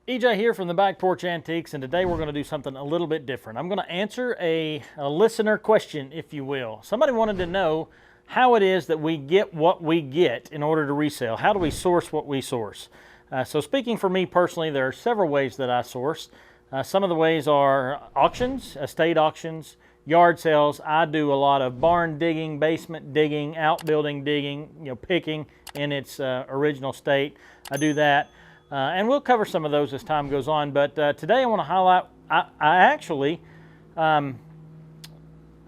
EJ here from the Back Porch Antiques, and today we're going to do something a little bit different. I'm going to answer a listener question, if you will. Somebody wanted to know how it is that we get what we get in order to resell. How do we source what we source? So speaking for me personally, there are several ways that I source. Some of the ways are auctions, estate auctions, yard sales. I do a lot of barn digging, basement digging, outbuilding digging, picking in its original state. I do that. And we'll cover some of those as time goes on, but today I want to highlight,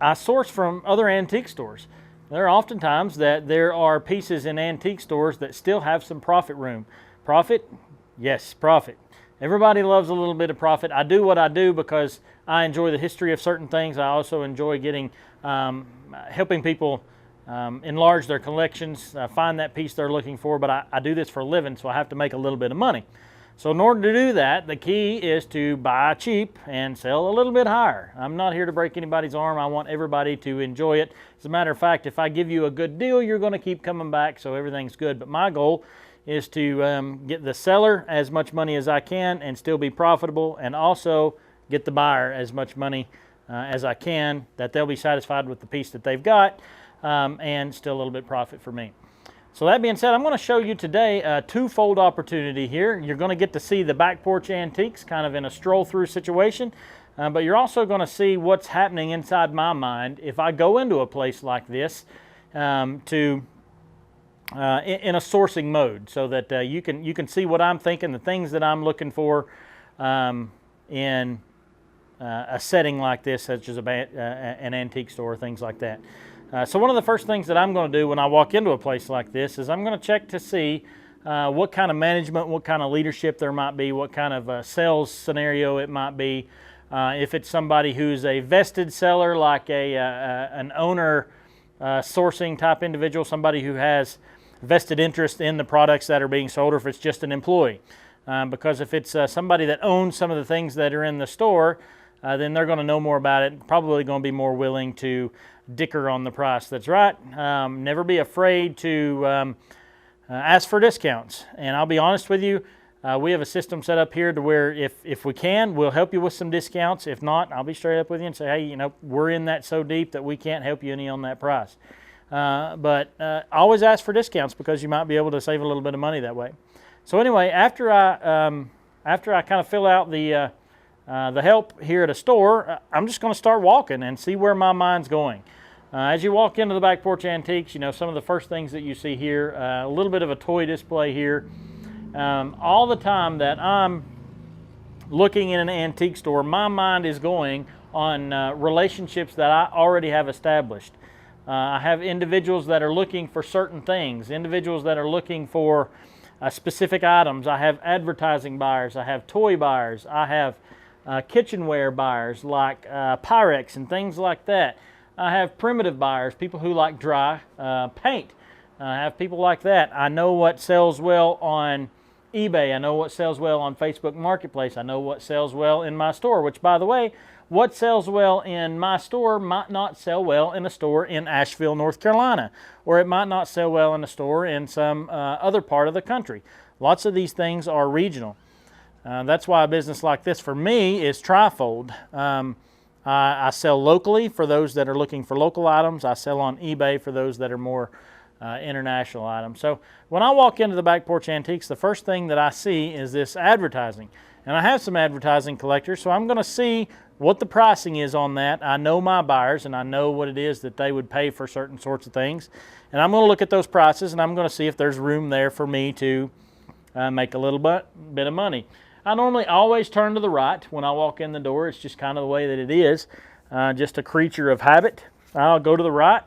I source from other antique stores. There are oftentimes that there are pieces in antique stores that still have some profit room. Profit? Yes, profit. Everybody loves a little bit of profit. I do what I do because I enjoy the history of certain things. I also enjoy helping people enlarge their collections, find that piece they're looking for, but I do this for a living, so I have to make a little bit of money. So in order to do that, the key is to buy cheap and sell a little bit higher. I'm not here to break anybody's arm. I want everybody to enjoy it. As a matter of fact, if I give you a good deal, you're going to keep coming back, so everything's good. But my goal is to get the seller as much money as I can and still be profitable, and also get the buyer as much money as I can, that they'll be satisfied with the piece that they've got. And still a little bit profit for me. So that being said, I'm going to show you today a twofold opportunity here. You're going to get to see the Back Porch Antiques kind of in a stroll through situation, but you're also going to see what's happening inside my mind if I go into a place like this in a sourcing mode, so that you can see what I'm thinking, the things that I'm looking for in a setting like this, such as an antique store, things like that. So one of the first things that I'm going to do when I walk into a place like this is I'm going to check to see what kind of management, what kind of leadership there might be, what kind of sales scenario it might be. If it's somebody who's a vested seller, like an owner sourcing type individual, somebody who has vested interest in the products that are being sold, or if it's just an employee. Because if it's somebody that owns some of the things that are in the store, then they're going to know more about it, probably going to be more willing to dicker on the price. That's right. Never be afraid to ask for discounts. And I'll be honest with you, we have a system set up here to where if we can, we'll help you with some discounts. If not, I'll be straight up with you and say, hey, we're in that so deep that we can't help you any on that price. But always ask for discounts, because you might be able to save a little bit of money that way. So anyway, after I kind of fill out the help here at a store, I'm just going to start walking and see where my mind's going. As you walk into the Back Porch Antiques, some of the first things that you see here, a little bit of a toy display here. All the time that I'm looking in an antique store, my mind is going on relationships that I already have established. I have individuals that are looking for certain things, individuals that are looking for specific items. I have advertising buyers, I have toy buyers, I have kitchenware buyers like Pyrex and things like that. I have primitive buyers, people who like dry paint. I have people like that. I know what sells well on eBay. I know what sells well on Facebook Marketplace. I know what sells well in my store, which, by the way, what sells well in my store might not sell well in a store in Asheville, North Carolina, or it might not sell well in a store in some other part of the country. Lots of these things are regional. That's why a business like this for me is trifold. I sell locally for those that are looking for local items. I sell on eBay for those that are more international items. So when I walk into the Back Porch Antiques, the first thing that I see is this advertising. And I have some advertising collectors, so I'm going to see what the pricing is on that. I know my buyers, and I know what it is that they would pay for certain sorts of things. And I'm going to look at those prices, and I'm going to see if there's room there for me to make a little bit of money. I normally always turn to the right when I walk in the door. It's just kind of the way that it is, just a creature of habit. I'll go to the right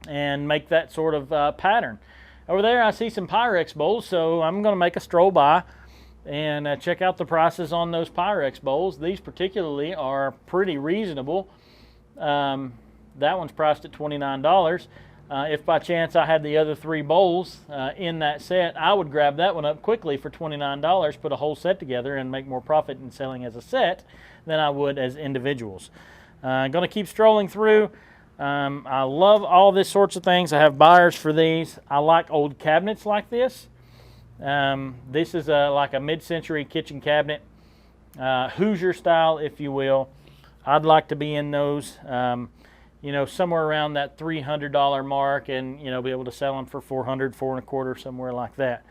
and make that sort of pattern. Over there I see some Pyrex bowls, so I'm going to make a stroll by and check out the prices on those Pyrex bowls. These particularly are pretty reasonable. That one's priced at $29. If by chance I had the other three bowls in that set, I would grab that one up quickly for $29, put a whole set together, and make more profit in selling as a set than I would as individuals. I'm going to keep strolling through. I love all this sorts of things. I have buyers for these. I like old cabinets like this. This is like a mid-century kitchen cabinet, Hoosier style, if you will. I'd like to be in those, you know, somewhere around that $300 mark, and you know, be able to sell them for $400, $425, somewhere like that.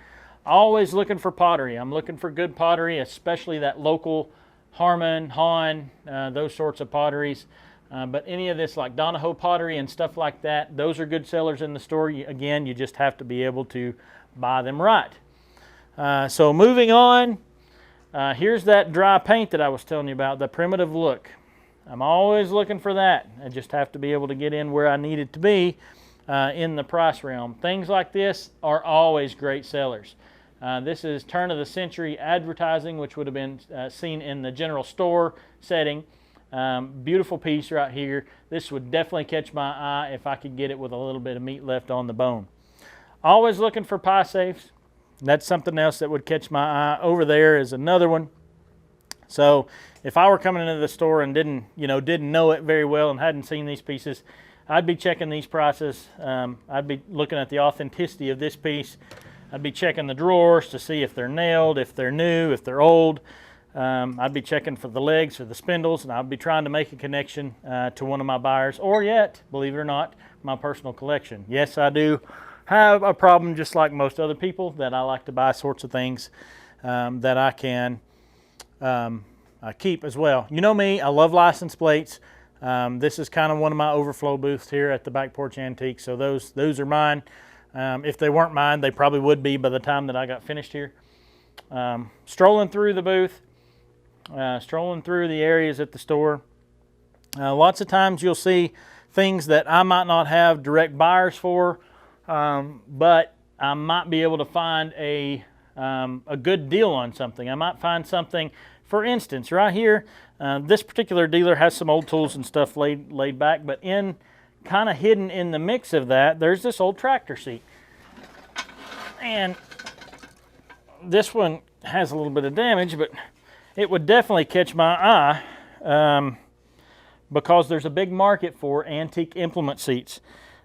Always looking for pottery. I'm looking for good pottery, especially that local Harmon, Hahn, those sorts of potteries. But any of this like Donahoe pottery and stuff like that, those are good sellers in the store. Again, you just have to be able to buy them right. So moving on, here's that dry paint that I was telling you about, the primitive look. I'm always looking for that. I just have to be able to get in where I need it to be in the price realm. Things like this are always great sellers. This is turn of the century advertising, which would have been seen in the general store setting. Beautiful piece right here. This would definitely catch my eye if I could get it with a little bit of meat left on the bone. Always looking for pie safes. That's something else that would catch my eye. Over there is another one. So if I were coming into the store and didn't know it very well and hadn't seen these pieces, I'd be checking these prices. I'd be looking at the authenticity of this piece. I'd be checking the drawers to see if they're nailed, if they're new, if they're old. I'd be checking for the legs or the spindles, and I'd be trying to make a connection to one of my buyers, or yet, believe it or not, my personal collection. Yes, I do have a problem, just like most other people, that I like to buy sorts of things that I can keep as well. You know me, I love license plates. This is kind of one of my overflow booths here at the Back Porch Antiques, so those are mine. If they weren't mine, they probably would be by the time that I got finished here. Strolling through the booth, strolling through the areas at the store. Lots of times you'll see things that I might not have direct buyers for, but I might be able to find a good deal on something. I might find something, for instance, right here, this particular dealer has some old tools and stuff laid back, but in kind of hidden in the mix of that, there's this old tractor seat. And this one has a little bit of damage, but it would definitely catch my eye because there's a big market for antique implement seats.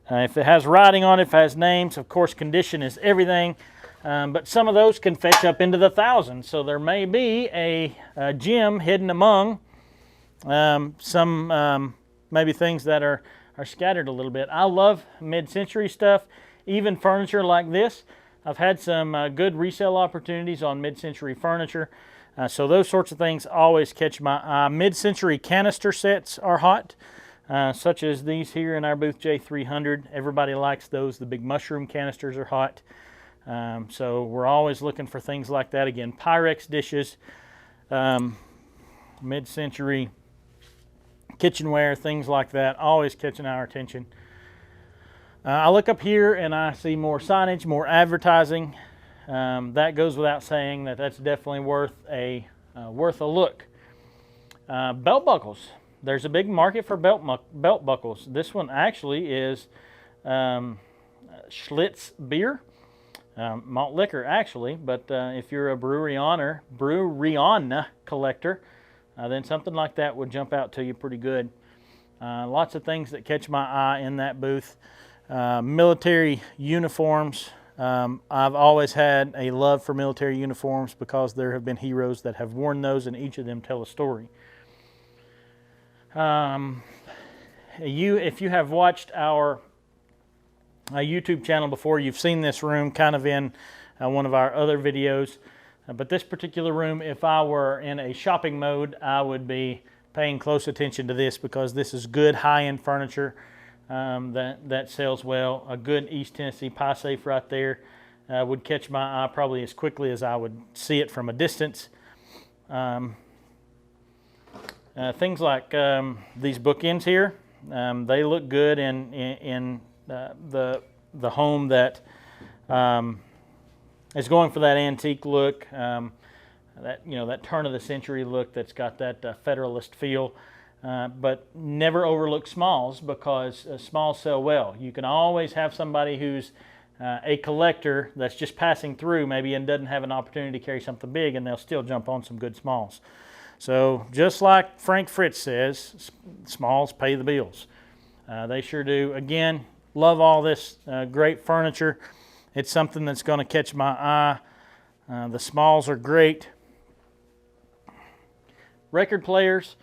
If it has writing on it, if it has names, of course condition is everything, but some of those can fetch up into the thousands. So there may be a gem hidden among some maybe things that are scattered a little bit. I love mid-century stuff, even furniture like this. I've had some good resale opportunities on mid-century furniture. So those sorts of things always catch my eye. Mid-century canister sets are hot, such as these here in our booth J300. Everybody likes those. The big mushroom canisters are hot. So we're always looking for things like that. Again, Pyrex dishes, mid-century kitchenware, things like that, always catching our attention. I look up here and I see more signage, more advertising. That goes without saying that's definitely worth a look. Belt buckles. There's a big market for belt buckles. This one actually is Schlitz beer, malt liquor actually, but if you're a brewery collector, then something like that would jump out to you pretty good. Lots of things that catch my eye in that booth. Military uniforms. I've always had a love for military uniforms because there have been heroes that have worn those, and each of them tell a story. If you have watched our YouTube channel before, you've seen this room kind of in one of our other videos. But this particular room, if I were in a shopping mode, I would be paying close attention to this because this is good high-end furniture that sells well. A good East Tennessee pie safe right there would catch my eye probably as quickly as I would see it from a distance. Things like these bookends here, they look good in the home that is going for that antique look, that turn of the century look that's got that Federalist feel. But never overlook smalls because smalls sell well. You can always have somebody who's a collector that's just passing through maybe and doesn't have an opportunity to carry something big, and they'll still jump on some good smalls. So just like Frank Fritz says, smalls pay the bills. They sure do. Again, love all this great furniture. It's something that's going to catch my The smalls are great. Record players.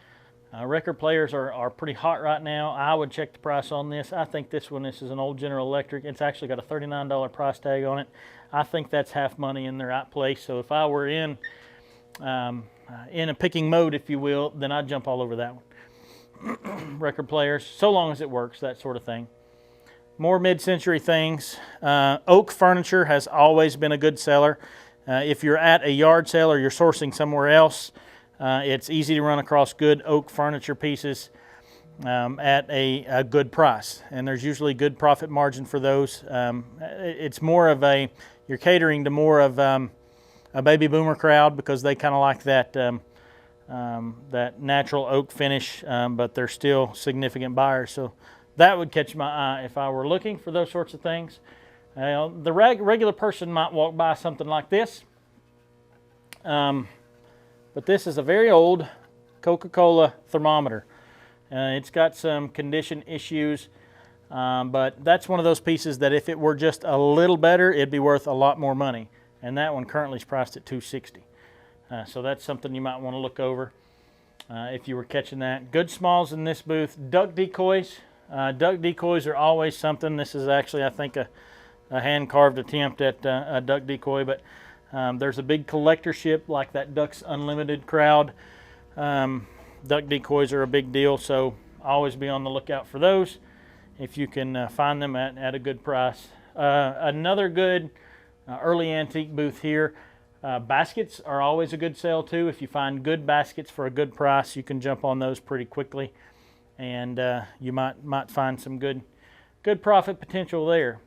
Record players are pretty hot right now. I would check the price on this. I think this is an old General Electric. It's actually got a $39 price tag on it. I think that's half money in the right place. So if I were in a picking mode, if you will, then I'd jump all over that one. Record players, so long as it works, that sort of thing. More mid-century things. Oak furniture has always been a good seller. If you're at a yard sale or you're sourcing somewhere else, it's easy to run across good oak furniture pieces at a good price, and there's usually good profit margin for those. It's more of you're catering to more of a baby boomer crowd, because they kind of like that natural oak finish, but they're still significant buyers. So that would catch my eye if I were looking for those sorts of things. The regular person might walk by something like this. But this is a very old Coca-Cola thermometer. It's got some condition issues, but that's one of those pieces that if it were just a little better, it'd be worth a lot more money. And that one currently is priced at $260. So that's something you might want to look over if you were catching that. Good smalls in this booth. Duck decoys. Duck decoys are always something. This is actually, I think, a hand-carved attempt at a duck decoy, but there's a big collectorship like that Ducks Unlimited crowd. Duck decoys are a big deal, so always be on the lookout for those if you can find them at a good price. Another good early antique booth here. Baskets are always a good sale too. If you find good baskets for a good price, you can jump on those pretty quickly, and you might find some good profit potential there.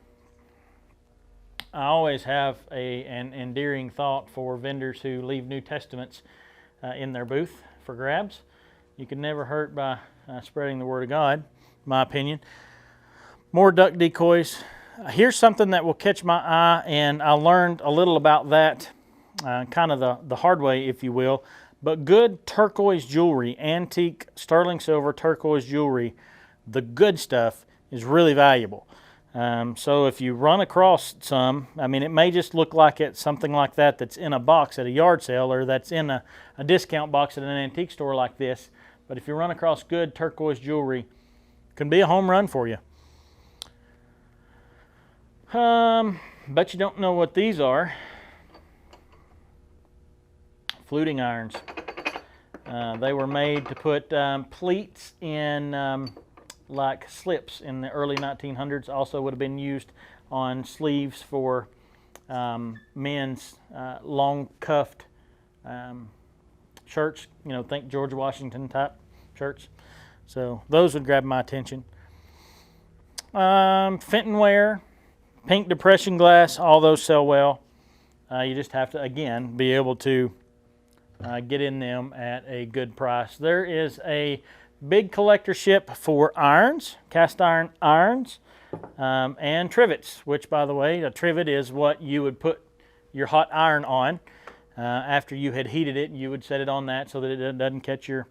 I always have an endearing thought for vendors who leave New Testaments in their booth for grabs. You can never hurt by spreading the word of God, in my opinion. More duck decoys. Here's something that will catch my eye, and I learned a little about that kind of the hard way, if you will. But good turquoise jewelry, antique sterling silver turquoise jewelry, the good stuff is really valuable. So if you run across some, I mean, it may just look like it's something like that's in a box at a yard sale, or that's in a discount box at an antique store like this. But if you run across good turquoise jewelry, it can be a home run for you. Bet you don't know what these are. Fluting irons. They were made to put pleats in like slips in the early 1900s. Also would have been used on sleeves for men's long cuffed shirts. You know, think George Washington type shirts. So those would grab my attention. Fenton ware, pink depression glass, all those sell well. You just have to, again, be able to get in them at a good price. There is a big collectorship for irons, cast iron irons, and trivets, which, by the way, a trivet is what you would put your hot iron on. After you had heated it, you would set it on that so that it doesn't catch your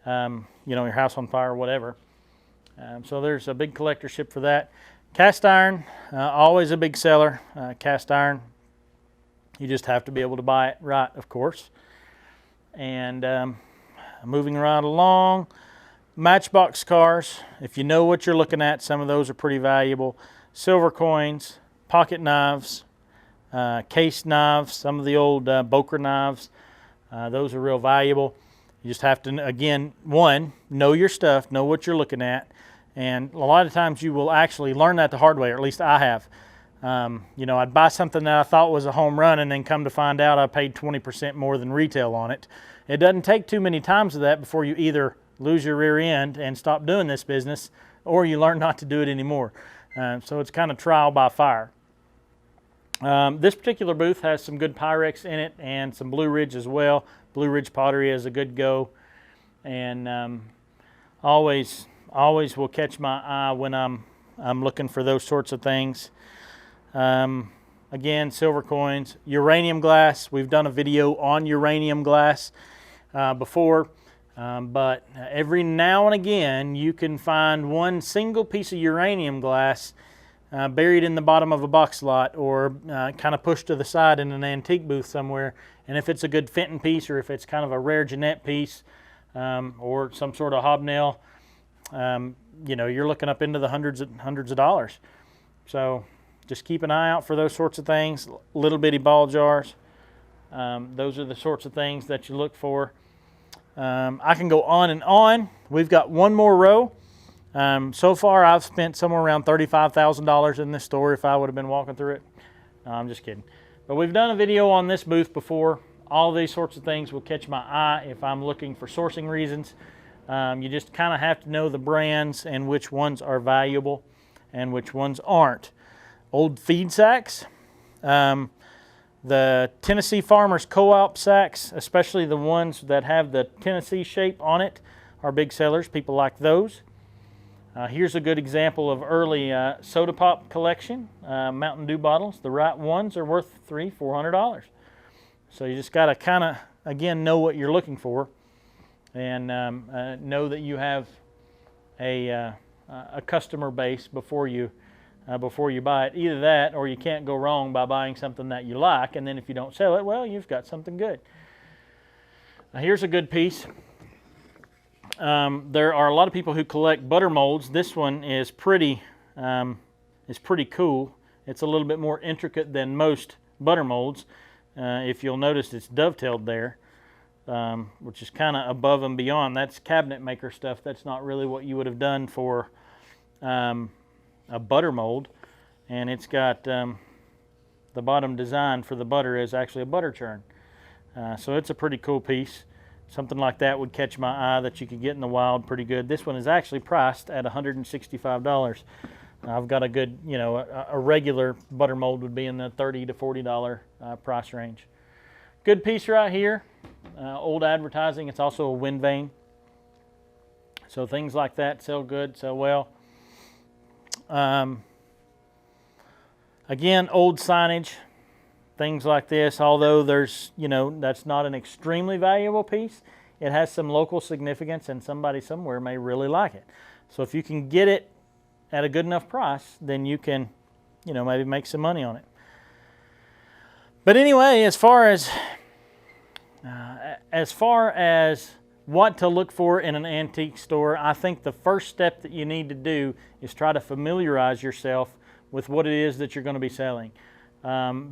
house on fire or whatever. So there's a big collectorship for that. Cast iron, always a big seller. Cast iron, you just have to be able to buy it right, of course. And moving right along, Matchbox cars. If you know what you're looking at, some of those are pretty valuable. Silver coins, pocket knives, case knives, some of the old Boker knives. Those are real valuable. You just have to, again, one, know your stuff, know what you're looking at. And a lot of times you will actually learn that the hard way, or at least I have. I'd buy something that I thought was a home run, and then come to find out I paid 20% more than retail on it. It doesn't take too many times of that before you either lose your rear end and stop doing this business, or you learn not to do it anymore. So it's kind of trial by fire. This particular booth has some good Pyrex in it and some Blue Ridge as well. Blue Ridge pottery is a good go, and always will catch my eye when I'm looking for those sorts of things. Again, silver coins, uranium glass. We've done a video on uranium glass before, but every now and again you can find one single piece of uranium glass buried in the bottom of a box lot, or kind of pushed to the side in an antique booth somewhere. And if it's a good Fenton piece, or if it's kind of a rare Jeanette piece, or some sort of hobnail, you know, you're looking up into the hundreds of dollars. So just keep an eye out for those sorts of things. Little bitty ball jars. Those are the sorts of things that you look for. I can go on and on. We've got one more row. So far, I've spent somewhere around $35,000 in this store if I would have been walking through it. No, I'm just kidding. But we've done a video on this booth before. All these sorts of things will catch my eye if I'm looking for sourcing reasons. You just kind of have to know the brands and which ones are valuable and which ones aren't. Old feed sacks. The Tennessee Farmers Co-op sacks, especially the ones that have the Tennessee shape on it, are big sellers. People like those. Here's a good example of early soda pop collection. Mountain Dew bottles. The right ones are worth $300-400. So you just got to kind of, again, know what you're looking for, and know that you have a customer base before you buy it. Either that, or you can't go wrong by buying something that you like, and then if you don't sell it, well, you've got something good. Now, here's a good piece. There are a lot of people who collect butter molds. This one is pretty cool. It's a little bit more intricate than most butter molds. If you'll notice, it's dovetailed there, which is kind of above and beyond. That's cabinet maker stuff. That's not really what you would have done for a butter mold. And it's got the bottom design for the butter is actually a butter churn. So it's a pretty cool piece. Something like that would catch my eye that you could get in the wild pretty good. This one is actually priced at $165. I've got a good, you know, a regular butter mold would be in the $30 to $40 price range. Good piece right here. Old advertising. It's also a wind vane. So things like that sell good, sell well. Again, old signage. Things like this, although there's, you know, that's not an extremely valuable piece, it has some local significance and somebody somewhere may really like it. So if you can get it at a good enough price, then you can, you know, maybe make some money on it. But anyway, as far as what to look for in an antique store, I think the first step that you need to do is try to familiarize yourself with what it is that you're going to be selling.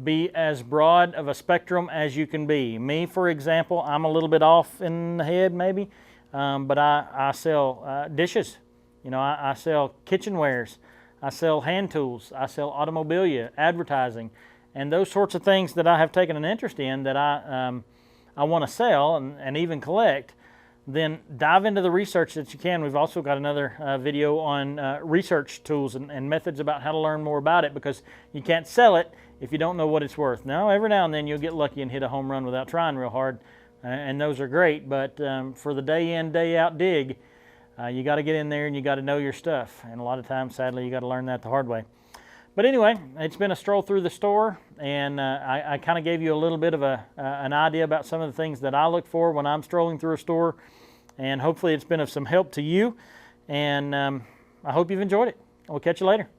Be as broad of a spectrum as you can be. Me, for example, I'm a little bit off in the head maybe, but I sell dishes. You know, I sell kitchenwares. I sell hand tools. I sell automobilia, advertising, and those sorts of things that I have taken an interest in that I want to sell and even collect. Then dive into the research that you can. We've also got another video on research tools and methods about how to learn more about it, because you can't sell it if you don't know what it's worth. Now, every now and then you'll get lucky and hit a home run without trying real hard, and those are great, but for the day in, day out dig, you got to get in there and you got to know your stuff, and a lot of times, sadly, you got to learn that the hard way. But anyway, it's been a stroll through the store, and I kind of gave you a little bit of an idea about some of the things that I look for when I'm strolling through a store, and hopefully it's been of some help to you, and I hope you've enjoyed it. We'll catch you later.